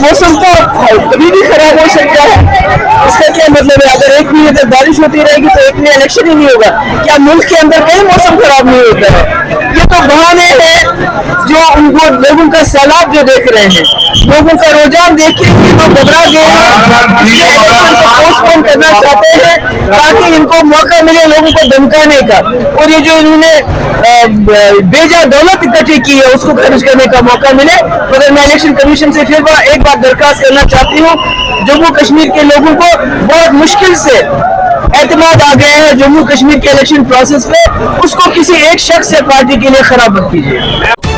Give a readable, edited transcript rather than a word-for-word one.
मौसम तो कभी भी खराब हो सकता है। इसका क्या मतलब है? अगर एक महीने तक बारिश होती रहेगी तो एक महीने इलेक्शन ही नहीं होगा। क्या मुल्क के अंदर कहीं मौसम खराब नहीं होता है? ये तो बहाने हैं जो उनको लोगों का सैलाब जो देख रहे हैं, लोगों का रुझान देखिए कि लोग घबरा गए हैं, इसलिए इलेक्शन को पोस्टपोन करना चाहते हैं ताकि इनको मौका मिले लोगों को धमकाने का, और ये जो इन्होंने बेजा दौलत इकट्ठी की है उसको खर्च करने का मौका मिले। मगर मैं इलेक्शन कमीशन से फिर एक बात दरखास्त करना चाहती हूँ, जम्मू कश्मीर के लोगों को बहुत मुश्किल से एतमाद आ गया है जम्मू कश्मीर के इलेक्शन प्रोसेस पे, उसको किसी एक शख्स या पार्टी के लिए खराब मत कीजिए।